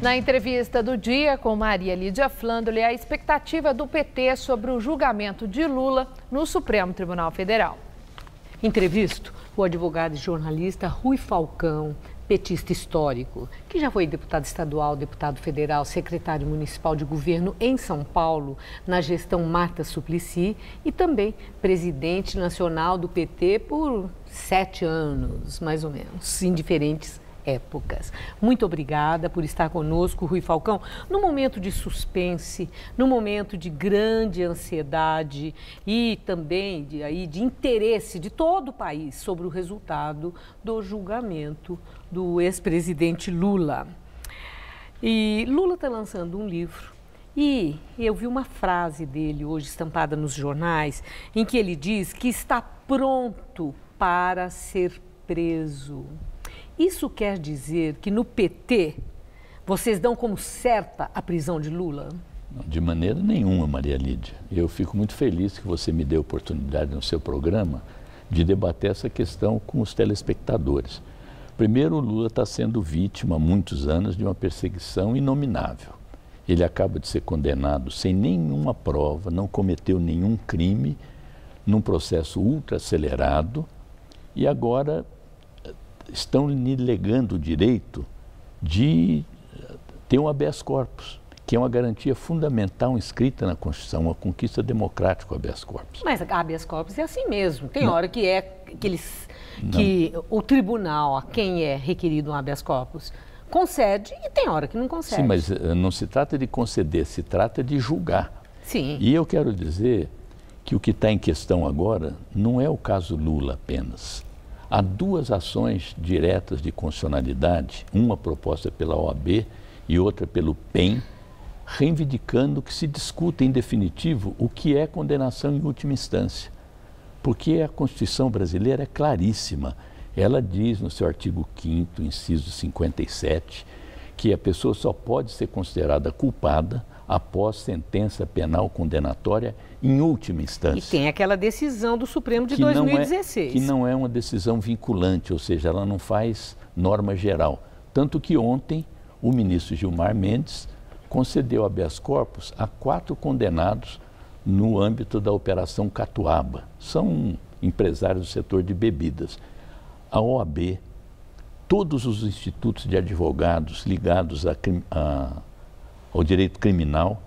Na entrevista do dia com Maria Lídia Flandoli, a expectativa do PT sobre o julgamento de Lula no Supremo Tribunal Federal. Entrevisto o advogado e jornalista Rui Falcão, petista histórico, que já foi deputado estadual, deputado federal, secretário municipal de governo em São Paulo, na gestão Marta Suplicy, e também presidente nacional do PT por 7 anos, mais ou menos, em diferentes épocas. Muito obrigada por estar conosco, Rui Falcão, no momento de suspense, no momento de grande ansiedade e também de interesse de todo o país sobre o resultado do julgamento do ex-presidente Lula. E Lula está lançando um livro e eu vi uma frase dele hoje estampada nos jornais em que ele diz que está pronto para ser preso. Isso quer dizer que no PT vocês dão como certa a prisão de Lula? De maneira nenhuma, Maria Lídia. Eu fico muito feliz que você me dê a oportunidade no seu programa de debater essa questão com os telespectadores. Primeiro, o Lula está sendo vítima há muitos anos de uma perseguição inominável. Ele acaba de ser condenado sem nenhuma prova, não cometeu nenhum crime, num processo ultra acelerado e agora estão lhe negando o direito de ter um habeas corpus, que é uma garantia fundamental inscrita na Constituição, uma conquista democrática, o habeas corpus. Mas habeas corpus é assim mesmo. Tem hora que o tribunal, a quem é requerido um habeas corpus, concede e tem hora que não concede. Sim, mas não se trata de conceder, se trata de julgar. Sim. E eu quero dizer que o que está em questão agora não é o caso Lula apenas. Há 2 ações diretas de constitucionalidade, uma proposta pela OAB e outra pelo PEN, reivindicando que se discuta em definitivo o que é condenação em última instância. Porque a Constituição brasileira é claríssima. Ela diz no seu artigo 5º, inciso 57, que a pessoa só pode ser considerada culpada após sentença penal condenatória em última instância. E tem aquela decisão do Supremo de 2016. Que não é uma decisão vinculante, ou seja, ela não faz norma geral. Tanto que ontem o ministro Gilmar Mendes concedeu habeas corpus a 4 condenados no âmbito da Operação Catuaba. São empresários do setor de bebidas. A OAB, todos os institutos de advogados ligados ao direito criminal,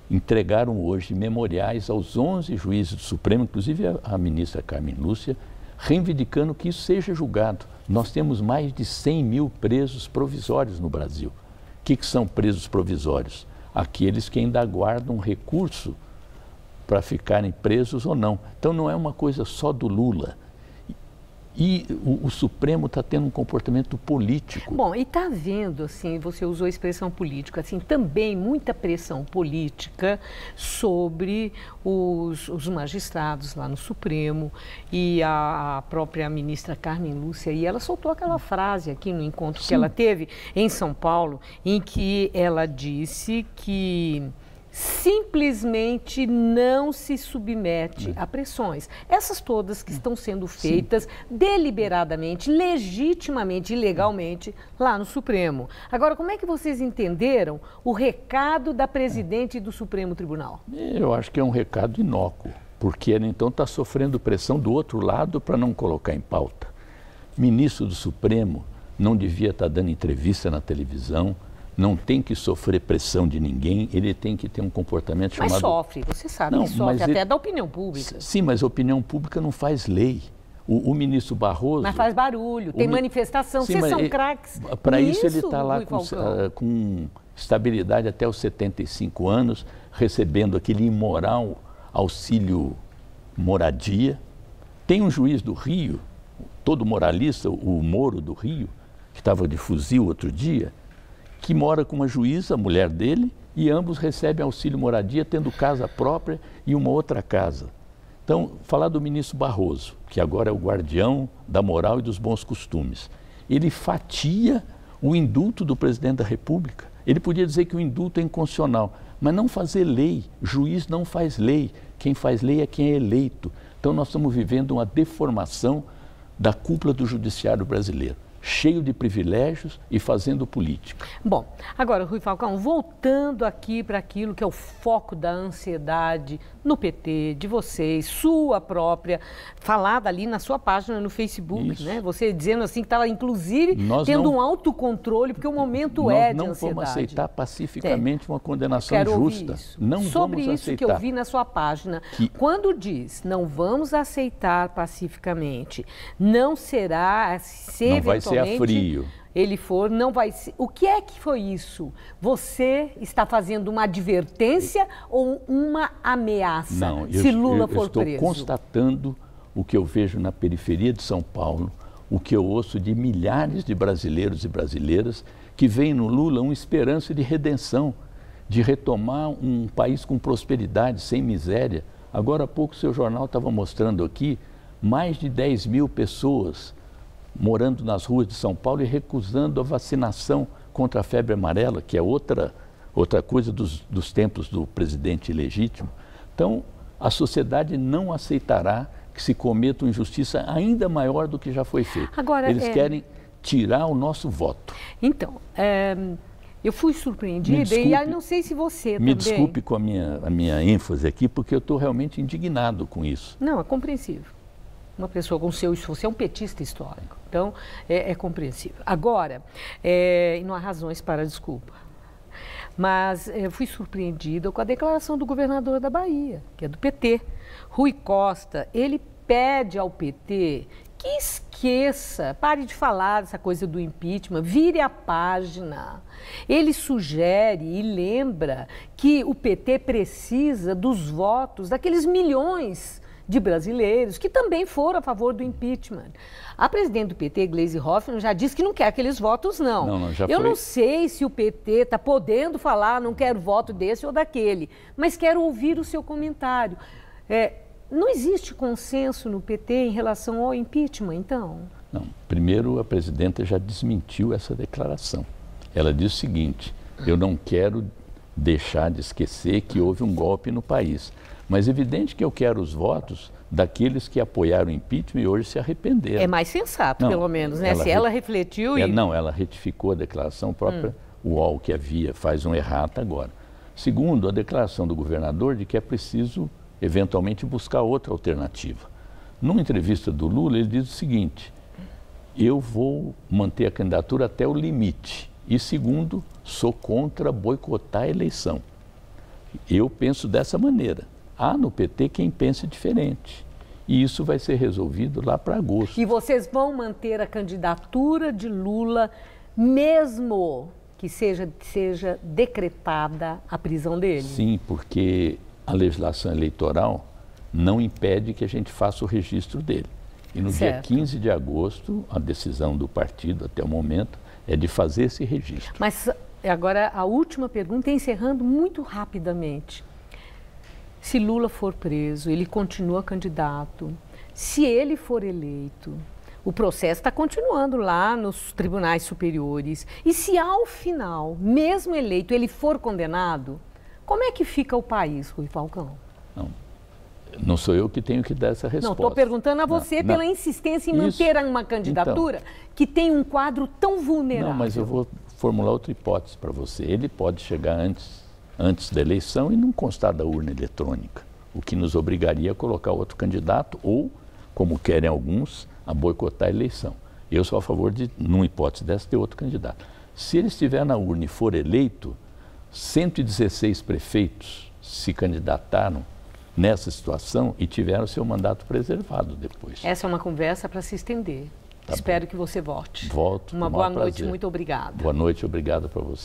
entregaram hoje memoriais aos 11 juízes do Supremo, inclusive a ministra Carmen Lúcia, reivindicando que isso seja julgado. Nós temos mais de 100 mil presos provisórios no Brasil. O que são presos provisórios? Aqueles que ainda aguardam recurso para ficarem presos ou não. Então não é uma coisa só do Lula. E o Supremo está tendo um comportamento político. Bom, e está havendo, assim, você usou a expressão política, assim, também muita pressão política sobre os magistrados lá no Supremo e a própria ministra Carmen Lúcia, e ela soltou aquela frase aqui no encontro que ela teve em São Paulo, em que ela disse que simplesmente não se submete a pressões. Essas todas que estão sendo feitas deliberadamente, legitimamente e legalmente lá no Supremo. Agora, como é que vocês entenderam o recado da presidente do Supremo Tribunal? Eu acho que é um recado inócuo, porque ela então está sofrendo pressão do outro lado para não colocar em pauta. Ministro do Supremo não devia estar dando entrevista na televisão, não tem que sofrer pressão de ninguém, ele tem que ter um comportamento chamado... Mas sofre, você sabe que sofre, até da opinião pública. Sim, mas a opinião pública não faz lei. O ministro Barroso... Mas faz barulho, tem manifestação, vocês são craques. Para isso ele está lá com estabilidade até os 75 anos, recebendo aquele imoral auxílio moradia. Tem um juiz do Rio, todo moralista, o Moro do Rio, que estava de fuzil outro dia, que mora com uma juíza, a mulher dele, e ambos recebem auxílio moradia, tendo casa própria e uma outra casa. Então, falar do ministro Barroso, que agora é o guardião da moral e dos bons costumes, ele fatia o indulto do presidente da República. Ele podia dizer que o indulto é inconstitucional, mas não fazer lei. Juiz não faz lei. Quem faz lei é quem é eleito. Então, nós estamos vivendo uma deformação da cúpula do judiciário brasileiro. cheio de privilégios e fazendo política. Bom, agora, Rui Falcão, voltando aqui para aquilo que é o foco da ansiedade no PT, de vocês, sua própria, falada ali na sua página no Facebook, Isso. né? Você dizendo assim que estava, inclusive, um autocontrole, porque o momento nós é de não ansiedade. vamos aceitar pacificamente uma condenação Quero justa. isso. Não Sobre vamos isso aceitar. que eu vi na sua página, quando diz não vamos aceitar pacificamente, não será, se não eventualmente vai ser a frio. Ele for, não vai ser. O que é que foi isso? Você está fazendo uma advertência ou uma ameaça? Não, se Lula for estou preso? constatando o que eu vejo na periferia de São Paulo, o que eu ouço de milhares de brasileiros e brasileiras que veem no Lula uma esperança de redenção, de retomar um país com prosperidade, sem miséria. Agora há pouco o seu jornal estava mostrando aqui mais de 10 mil pessoas morando nas ruas de São Paulo e recusando a vacinação contra a febre amarela, que é outra coisa dos tempos do presidente ilegítimo. Então, a sociedade não aceitará que se cometa uma injustiça ainda maior do que já foi feito. Agora, eles querem tirar o nosso voto. Então, eu fui surpreendida e não sei se você também... Me desculpe com a minha ênfase aqui, porque eu estou realmente indignado com isso. Não, é compreensível. Uma pessoa com seu esforço, você é um petista histórico, então é compreensível. Agora, e não há razões para a desculpa, mas eu fui surpreendida com a declaração do governador da Bahia, que é do PT, Rui Costa. Ele pede ao PT que esqueça, pare de falar dessa coisa do impeachment, vire a página. Ele sugere e lembra que o PT precisa dos votos daqueles milhões de brasileiros que também foram a favor do impeachment. A presidente do PT, Gleisi Hoffmann, já disse que não quer aqueles votos, não. Não sei se o PT está podendo falar, não quero voto desse ou daquele, mas quero ouvir o seu comentário. Não existe consenso no PT em relação ao impeachment, então? Não. Primeiro, a presidenta já desmentiu essa declaração. Ela disse o seguinte: eu não quero deixar de esquecer que houve um golpe no país. Mas é evidente que eu quero os votos daqueles que apoiaram o impeachment e hoje se arrependeram. É mais sensato, pelo menos, né? Ela refletiu e... Não, ela retificou a declaração própria, o UOL que havia, faz um errata agora. Segundo, a declaração do governador de que é preciso, eventualmente, buscar outra alternativa. Numa entrevista do Lula, ele diz o seguinte: eu vou manter a candidatura até o limite. E segundo, sou contra boicotar a eleição. Eu penso dessa maneira. Há no PT quem pense diferente. E isso vai ser resolvido lá para agosto. E vocês vão manter a candidatura de Lula, mesmo que seja decretada a prisão dele? Sim, porque a legislação eleitoral não impede que a gente faça o registro dele. E no dia 15 de agosto, a decisão do partido, até o momento, é de fazer esse registro. Mas agora a última pergunta, encerrando muito rapidamente. Se Lula for preso, ele continua candidato. Se ele for eleito, o processo está continuando lá nos tribunais superiores. E se ao final, mesmo eleito, ele for condenado, como é que fica o país, Rui Falcão? Não sou eu que tenho que dar essa resposta. Não, estou perguntando a você pela insistência em manter uma candidatura que tem um quadro tão vulnerável. Não, mas eu vou formular outra hipótese para você. Ele pode chegar antes da eleição e não constar da urna eletrônica, o que nos obrigaria a colocar outro candidato ou, como querem alguns, a boicotar a eleição. Eu sou a favor de, numa hipótese dessa, ter outro candidato. Se ele estiver na urna e for eleito, 116 prefeitos se candidataram nessa situação e tiveram seu mandato preservado depois. Essa é uma conversa para se estender. Espero que você volte. Volto. Uma boa noite, muito obrigada. Boa noite, obrigado para você.